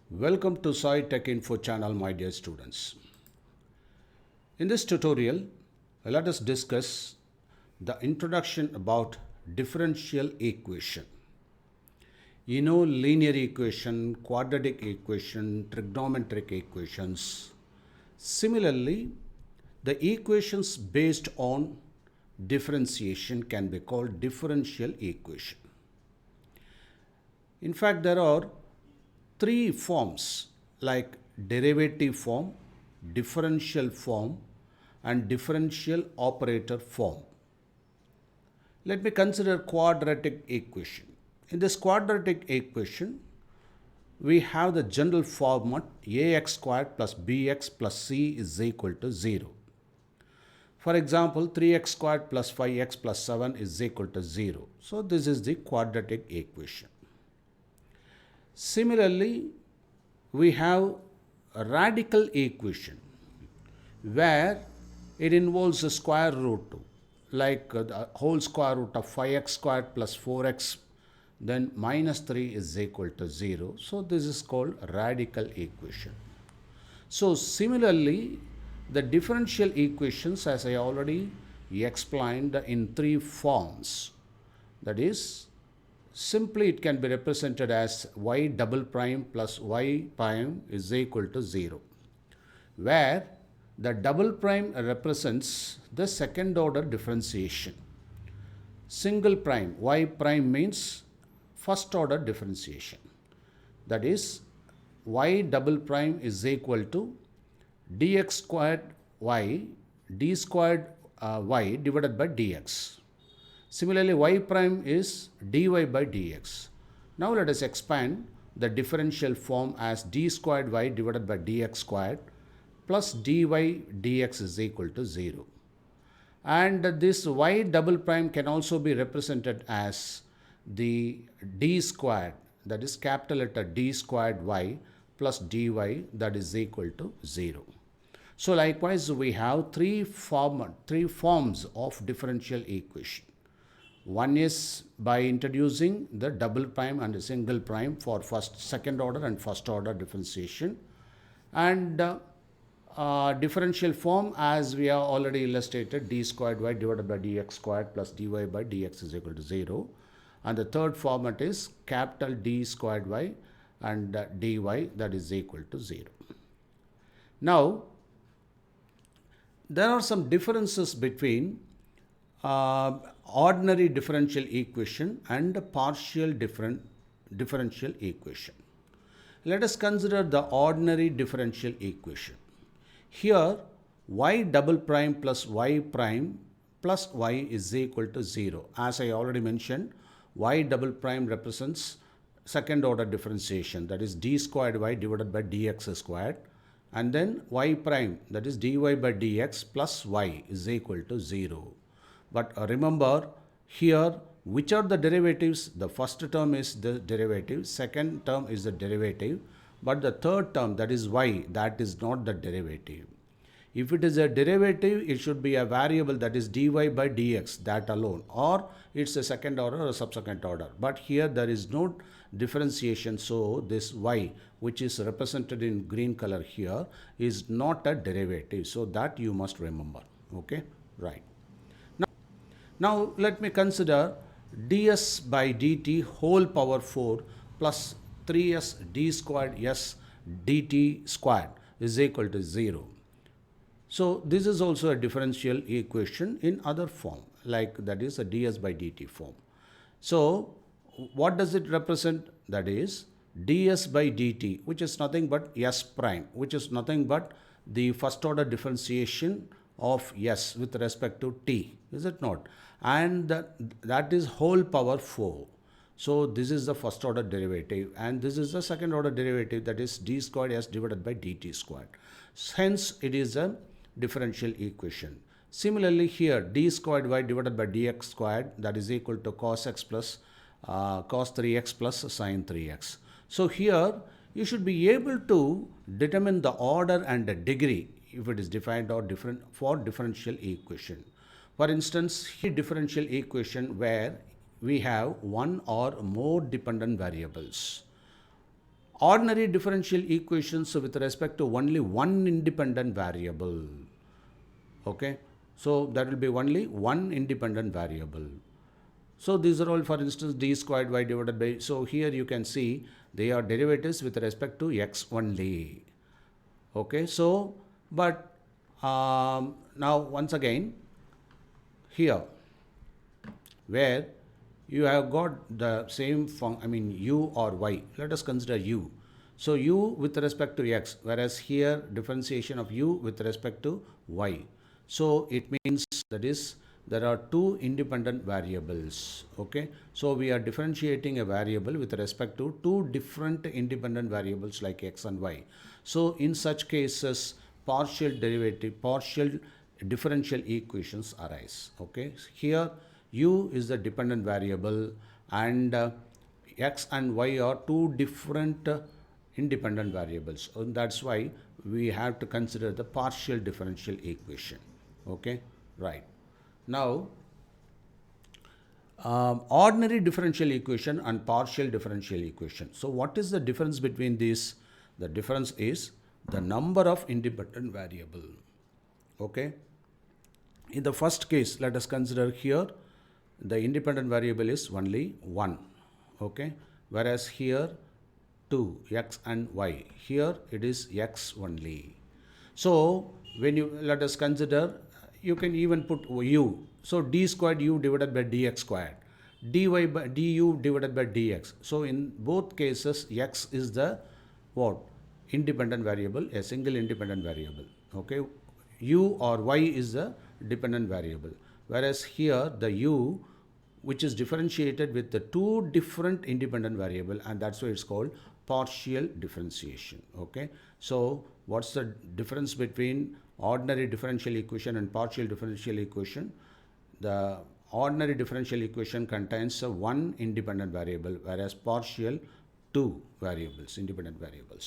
Welcome to Sai Tech Info channel, my dear students. In this tutorial, let us discuss the introduction about differential equation. You know, linear equation, quadratic equation, trigonometric equations. Similarly, the equations based on differentiation can be called differential equation. In fact, there are three forms like derivative form, differential form, and differential operator form. Let me consider quadratic equation. In this quadratic equation, we have the general format ax squared plus bx plus c is equal to 0. For example, 3x squared plus 5x plus 7 is equal to 0. So this is the quadratic equation. Similarly, we have a radical equation where it involves a square root, like the whole square root of 5x squared plus 4x, then minus 3 is equal to 0. So this is called radical equation. So similarly, the differential equations, as I already explained, in three forms. That is, simply it can be represented as y double prime plus y prime is equal to 0, where the double prime represents the second order differentiation. Single prime, y prime, means first order differentiation. That is, y double prime is equal to dx squared y d squared y divided by dx. Similarly, y prime is dy by dx. Now let us expand the differential form as d squared y divided by dx squared plus dy dx is equal to 0. And this y double prime can also be represented as the d squared, that is capital letter d squared y plus dy, that is equal to 0. So likewise, we have three forms of differential equation. One is by introducing the double prime and single prime for second order and first order differentiation, and differential form, as we have already illustrated, d squared y divided by dx squared plus dy by dx is equal to 0. And the third format is capital D squared y and dy, that is equal to 0. Now, there are some differences between ordinary differential equation and partial differential equation. Let us consider the ordinary differential equation. Here, y double prime plus y prime plus y is equal to 0. As I already mentioned, y double prime represents second order differentiation, that is d squared y divided by dx squared, and then y prime, that is dy by dx plus y is equal to 0. But remember, here which are the derivatives? The first term is the derivative, second term is the derivative, but the third term, that is y, that is not the derivative. If it is a derivative, it should be a variable, that is dy by dx, that alone, or it's a second order or a subsequent order. But here there is no differentiation, so this y, which is represented in green color here, is not a derivative. So that you must remember. Okay, right. Now let me consider ds by dt whole power 4 plus 3s d squared s dt squared is equal to 0. So this is also a differential equation in other form, like that is a ds by dt form. So what does it represent? That is ds by dt, which is nothing but s prime, which is nothing but the first order differentiation of s with respect to t, is it not? And that is whole power 4. So this is the first order derivative, and this is the second order derivative, that is d squared s divided by dt squared. Hence it is a differential equation. Similarly here, d squared y divided by dx squared, that is equal to cos x plus cos 3x plus sin 3x. So here you should be able to determine the order and the degree if it is defined or different for differential equation. For instance, here differential equation where we have one or more dependent variables. Ordinary differential equations with respect to only one independent variable. Okay, so that will be only one independent variable. So these are all, for instance, d squared y divided by, so here you can see they are derivatives with respect to x only. Okay, so but now once again here where you have got the same u or y, let us consider u. So u with respect to x, whereas here differentiation of u with respect to y. So it means that is there are two independent variables. Okay, so we are differentiating a variable with respect to two different independent variables like x and y. So in such cases partial differential equations arise. Okay, here u is the dependent variable and x and y are two different independent variables, and that's why we have to consider the partial differential equation. Okay, right. Now ordinary differential equation and partial differential equation. So what is the difference between these? The difference is the number of independent variable. Okay, in the first case, let us consider here the independent variable is only 1. Okay, whereas here 2, x and y. Here it is x only. So when you, let us consider, you can even put u. So d squared u divided by dx squared, dy by du divided by dx. So in both cases x is the what? Independent variable, a single independent variable. Okay, u or y is the dependent variable, whereas here the u which is differentiated with the two different independent variable, and that's why it's called partial differentiation. Okay, so what's the difference between ordinary differential equation and partial differential equation? The ordinary differential equation contains one independent variable, whereas partial two variables, independent variables.